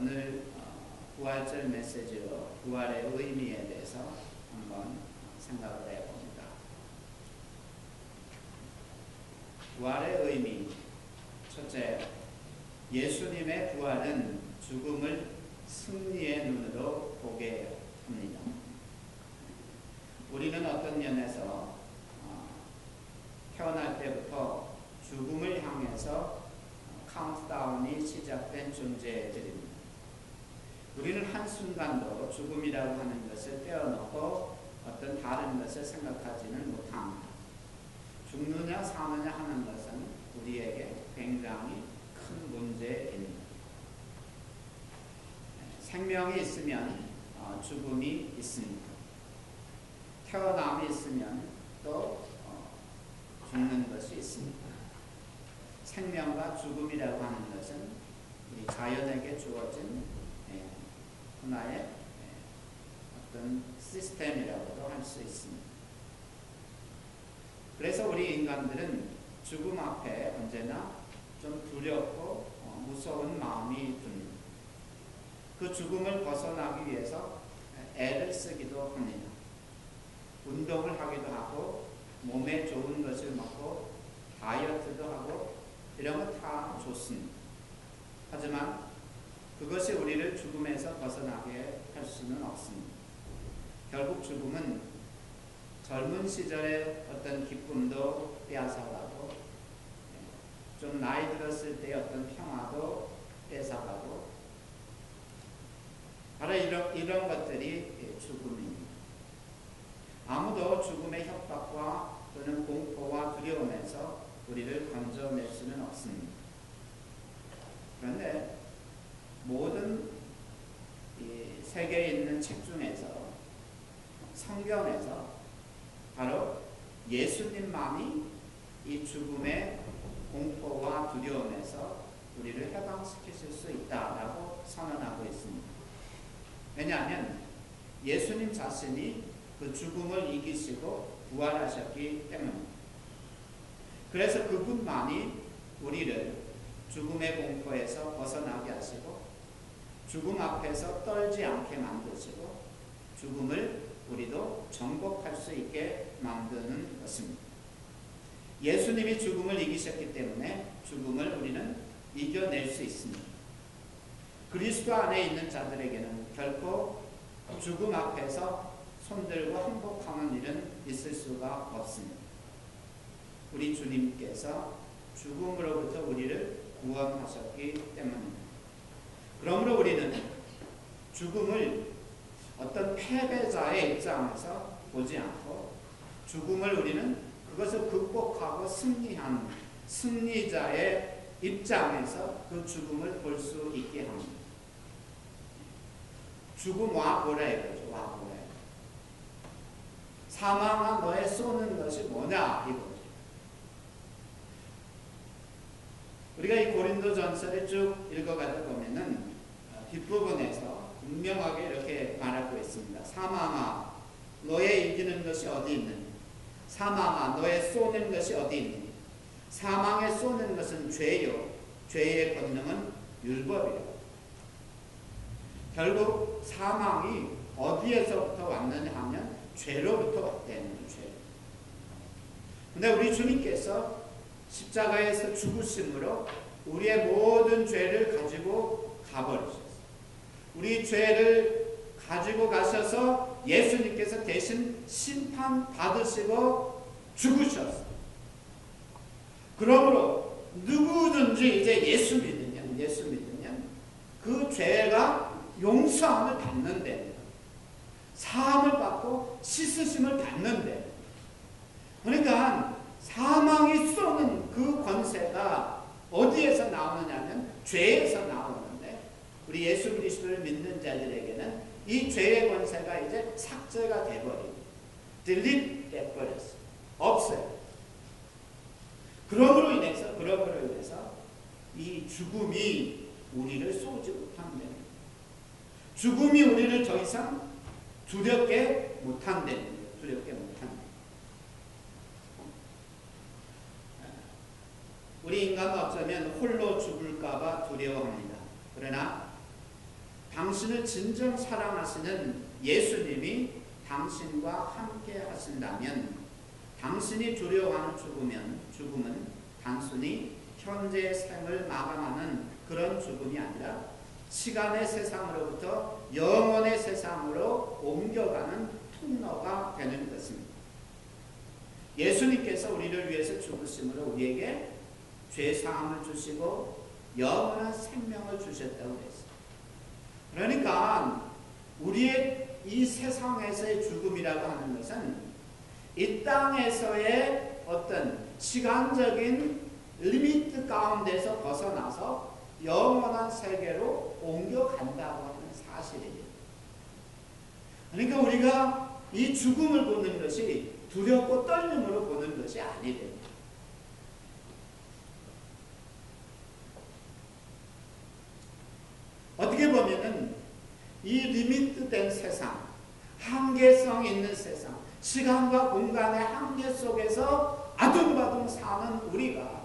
오늘 부활절 메시지로 부활의 의미에 대해서 한번 생각을 해봅니다. 부활의 의미. 첫째, 예수님의 부활은 죽음을 승리의 눈으로 보게 합니다. 우리는 어떤 면에서 태어날 때부터 죽음을 향해서 카운트다운이 시작된 존재들입니다. 우리는 한순간도 죽음이라고 하는 것을 떼어놓고 어떤 다른 것을 생각하지는 못합니다. 죽느냐 사느냐 하는 것은 우리에게 굉장히 큰 문제입니다. 생명이 있으면 죽음이 있습니다. 태어남이 있으면 또 죽는 것이 있습니다. 생명과 죽음이라고 하는 것은 우리 자연에게 주어진 하나의 어떤 시스템이라고도 할 수 있습니다. 그래서 우리 인간들은 죽음 앞에 언제나 좀 두렵고 무서운 마음이 듭니다. 그 죽음을 벗어나기 위해서 애를 쓰기도 합니다. 운동을 하기도 하고 몸에 좋은 것을 먹고 다이어트도 하고 이런 거 다 좋습니다. 하지만 그것이 우리를 죽음에서 벗어나게 할 수는 없습니다. 결국 죽음은 젊은 시절의 어떤 기쁨도 빼앗아가고 좀 나이 들었을 때의 어떤 평화도 뺏어가고 바로 이런 것들이 죽음입니다. 아무도 죽음의 협박과 또는 공포와 두려움에서 우리를 건져낼 수는 없습니다. 그런데 모든 이 세계에 있는 책 중에서 성경에서 바로 예수님만이 이 죽음의 공포와 두려움에서 우리를 해방시키실 수 있다라고 선언하고 있습니다. 왜냐하면 예수님 자신이 그 죽음을 이기시고 부활하셨기 때문입니다. 그래서 그분만이 우리를 죽음의 공포에서 벗어나게 하시고 죽음 앞에서 떨지 않게 만드시고 죽음을 우리도 정복할 수 있게 만드는 것입니다. 예수님이 죽음을 이기셨기 때문에 죽음을 우리는 이겨낼 수 있습니다. 그리스도 안에 있는 자들에게는 결코 죽음 앞에서 손들고 항복하는 일은 있을 수가 없습니다. 우리 주님께서 죽음으로부터 우리를 구원하셨기 때문입니다. 그러므로 우리는 죽음을 어떤 패배자의 입장에서 보지 않고 죽음을 우리는 그것을 극복하고 승리한 승리자의 입장에서 그 죽음을 볼 수 있게 합니다. 죽음 와보라 이거죠. 와보라. 사망아 너의 쏘는 것이 뭐냐 이거죠. 우리가 이 고린도전서를 쭉 읽어가다 보면은 뒷부분에서 분명하게 이렇게 말하고 있습니다. 사망아 너의 이기는 것이 어디 있느냐. 사망아 너의 쏘는 것이 어디 있느냐. 사망에 쏘는 것은 죄요. 죄의 권능은 율법이요. 결국 사망이 어디에서부터 왔느냐 하면 죄로부터 왔다는 죄. 근데 우리 주님께서 십자가에서 죽으심으로 우리의 모든 죄를 가지고 가버리셨어요. 우리 죄를 가지고 가셔서 예수님께서 대신 심판 받으시고 죽으셨어요. 그러므로 누구든지 이제 예수 믿으면 그 죄가 용서함을 받는데 사함을 받고 씻으심을 받는데 그러니까 사망이 쏘는 그 권세가 어디에서 나오느냐면 죄에서 나오는데 우리 예수 그리스도를 믿는 자들에게는 이 죄의 권세가 이제 삭제가 돼버리고 딜리트 돼버렸어요. 없어요. 그러므로 인해서 이 죽음이 우리를 쏘지 못한다는 거예요. 죽음이 우리를 더 이상 두렵게 못한다는 거예요. 두렵게 못한다는 거예요. 우리 인간은 어쩌면 홀로 죽을까봐 두려워합니다. 그러나 당신을 진정 사랑하시는 예수님이 당신과 함께 하신다면 당신이 두려워하는 죽음은 단순히 현재의 생을 마감하는 그런 죽음이 아니라 시간의 세상으로부터 영원의 세상으로 옮겨가는 통로가 되는 것입니다. 예수님께서 우리를 위해서 죽으심으로 우리에게 죄사함을 주시고 영원한 생명을 주셨다고 했어요. 그러니까 우리의 이 세상에서의 죽음이라고 하는 것은 이 땅에서의 어떤 시간적인 리미트 가운데서 벗어나서 영원한 세계로 옮겨간다고 하는 사실이에요. 그러니까 우리가 이 죽음을 보는 것이 두렵고 떨림으로 보는 것이 아니래요. 어떻게 보면은 이 리미트된 세상, 한계성 있는 세상, 시간과 공간의 한계 속에서 아둥바둥 사는 우리가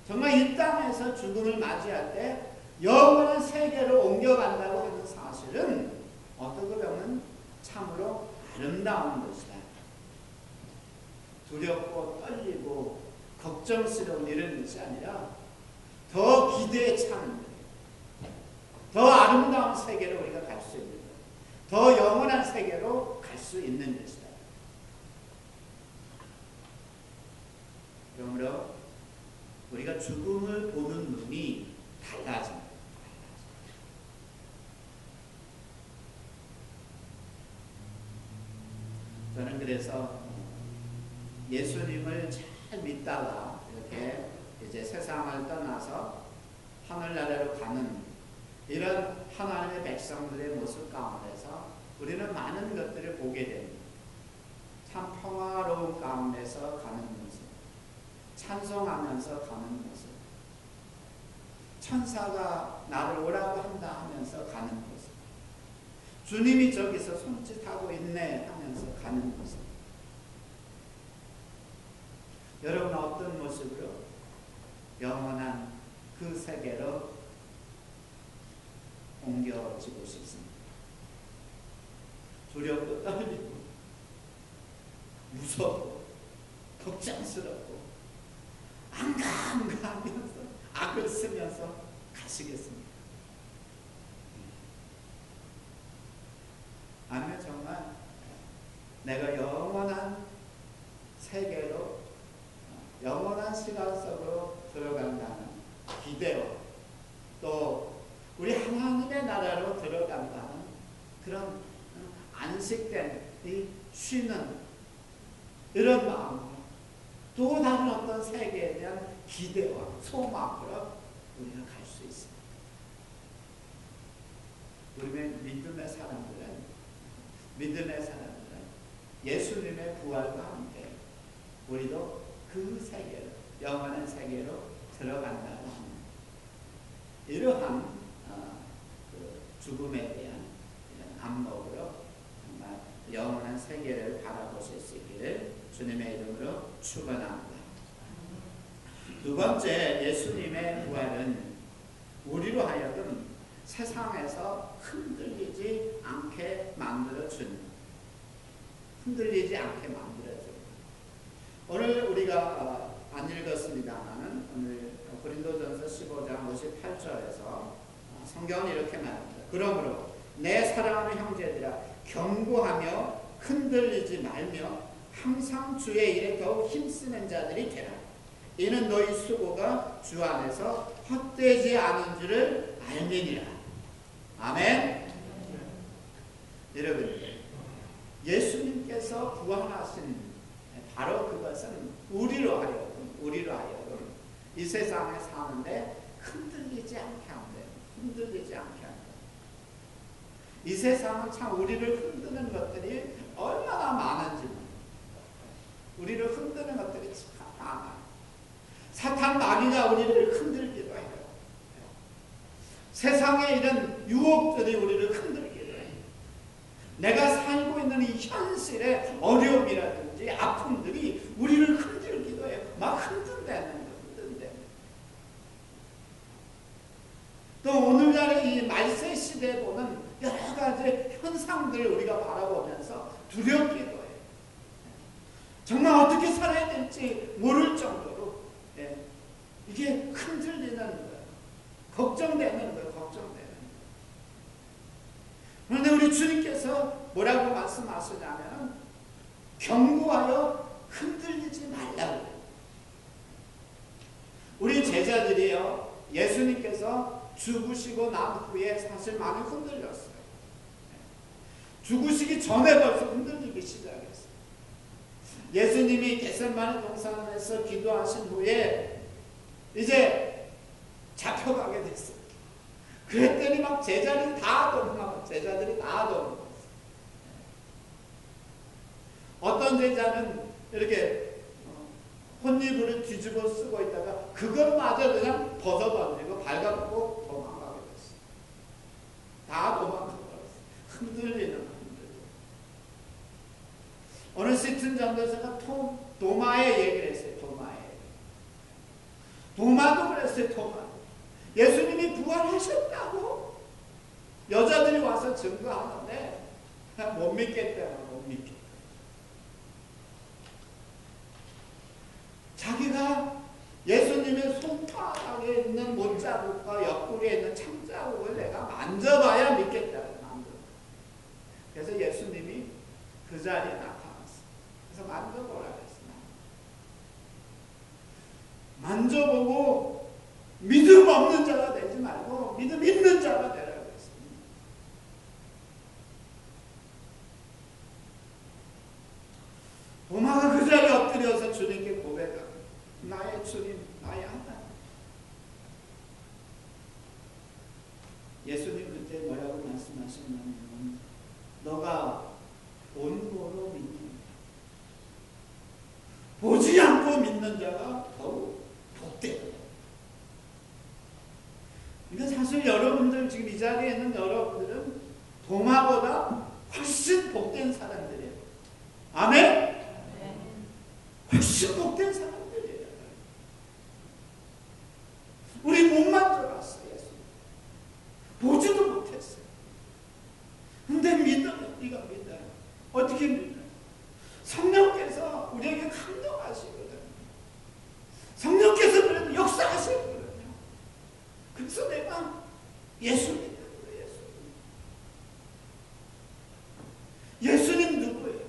정말 이 땅에서 죽음을 맞이할 때 영원한 세계로 옮겨간다고 하는 사실은 어떻게 보면 참으로 아름다운 것이다. 두렵고 떨리고 걱정스러운 이런 것이 아니라 더 기대에 차는 더 아름다운 세계로 우리가 갈 수 있는 것, 더 영원한 세계로 갈 수 있는 것이다. 그러므로 우리가 죽음을 보는 눈이 달라집니다. 저는 그래서 예수님을 잘 믿다가 이렇게 이제 세상을 떠나서 하늘나라로 가는 이런 하나님의 백성들의 모습 가운데서 우리는 많은 것들을 보게 됩니다. 참 평화로운 가운데서 가는 모습, 찬송하면서 가는 모습, 천사가 나를 오라고 한다 하면서 가는 모습, 주님이 저기서 손짓하고 있네 하면서 가는 모습. 여러분 어떤 모습으로 영원한 그 세계로 옮겨지고 싶습니다. 두렵고 떨리고 무섭고 걱정스럽고 안가 하면서 악을 쓰면서 가시겠습니다. 아니면 정말 내가 영원한 세계로 영원한 시간 속으로 들어간다는 기대와 또 우리 하나님의 나라로 들어간다는 그런 안식된 이 쉬는 이런 마음으로 또 다른 어떤 세계에 대한 기대와 소망으로 우리가 갈 수 있습니다. 우리의 믿음의 사람들은 예수님의 부활과 함께 우리도 그 세계로 영원한 세계로 들어간다고 합니다. 이러한 그 죽음에 대한 안목으로 정말 영원한 세계를 바라보실 수 있기를 주님의 이름으로 축원합니다. 두 번째, 예수님의 부활은 우리로 하여금 세상에서 흔들리지 않게 만들어줍니다. 오늘 우리가 안 읽었습니다만 오늘 고린도전서 15장 58절에서 성경은 이렇게 말합니다. 그러므로 내 사랑하는 형제들아 경고하며 흔들리지 말며 항상 주의 일에 더욱 힘쓰는 자들이 되라. 이는 너희 수고가 주 안에서 헛되지 않은 줄을 알미니라. 아멘. 여러분, 예수님께서 부활하신 바로 그것은 우리로 하여금 이 세상에 사는데 흔들리지 않게 한다. 이 세상은 참 우리를 흔드는 것들이 얼마나 많은지, 우리를 흔드는 것들이 참 많아요. 사탄 마귀가 우리를 흔들기도 해요. 세상에 이런 유혹들이 우리를 흔들기도 해요. 내가 살고 있는 이 현실의 어려움이라든지 아픔들이 우리를 흔들기도 해요. 막 흔든다는 거예요. 또 오늘날의 이 말세 시대 시대에 보는 여러 가지 현상들을 우리가 바라보면서 두렵기도 해요. 정말 어떻게 살아야 될지 모를 정도로 이게 흔들리는 거예요. 걱정되는 거예요. 걱정되는 거예요. 그런데 우리 주님께서 뭐라고 말씀하시냐면 경고하여 흔들리지 말라고. 우리 제자들이요, 예수님께서 죽으시고 난 후에 사실 많이 흔들렸어요. 죽으시기 전에 벌써 흔들리기 시작했어요. 예수님이 겟세마네 동산에서 기도하신 후에 이제 잡혀가게 됐어요. 그랬더니 막 제자들이 다 도망갔어요. 어떤 제자는 이렇게 혼이불을 뒤집어 쓰고 있다가 그것마저 그냥 벗어던지고 발가벗고 도망가게 됐어요. 다 도망가버렸어요. 흔들리는. 어느 시튼 전도사가 도마의 얘기를 했어요. 도마도 그랬어요. 도마. 예수님이 부활하셨다고 여자들이 와서 증거하는데 그냥 못 믿겠대요. 못 믿겠다. 자기가 예수님의 손바닥에 있는 못자국과 옆구리에 있는 창자국을 내가 만져봐야 믿겠다고 만들어요. 그래서 예수님이 그 자리에 나타났어요. 그래서 만져보라 그랬어요. 만져보고 믿음 없는 자가 되지 말고 믿음 있는 자가 되라고 했습니다. 도마가 그 자리에 엎드려서 주님께 고백합니다. 나의 주님, 나의 하나님. 예수님 그때 뭐라고 말씀하셨냐면 너가 본고로 믿는다. 보지 않고 믿는 자가 더욱 복되다. 그러니까 사실 여러분들 지금 이 자리에 있는 여러분들은 도마보다 훨씬 복된 사람들이에요. 아멘? 훨씬 복된 사람들이에요. 우리 못 만져봤어요. 예수. 보지도 못했어요. 근데 믿어요. 네가 믿어요. 어떻게 믿어요? 성령께서 우리에게 감동하시거든요. 성령께서 그래도 역사하시거든요. 그래서 내가 예수 믿는 거예요. 예수님 누구예요?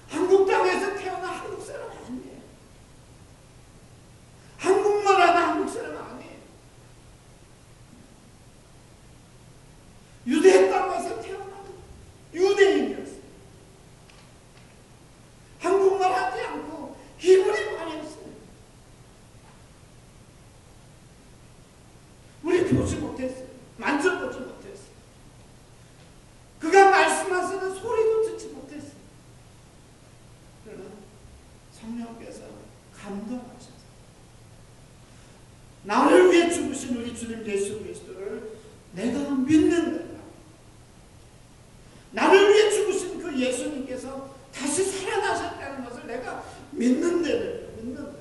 한국 땅에서 태어난 한국 사람 아니에요. 한국말하는 한국 사람 아니에요. 유대 땅에서 태어난 유대인이었어요. 한국말 하지 않고 히브리말 했어요. 우리 보지 못했어요. 만져보지 못했어요. 그가 말씀하시는 소리도 듣지 못했어요. 그러나 성령께서 감동하셔서 나를 위해 죽으신 우리 주님 예수 그리스도를 내가 믿는다. 나를 위해 죽으신 그 예수님께서 다시 살아나셨다는 것을 내가 믿는다.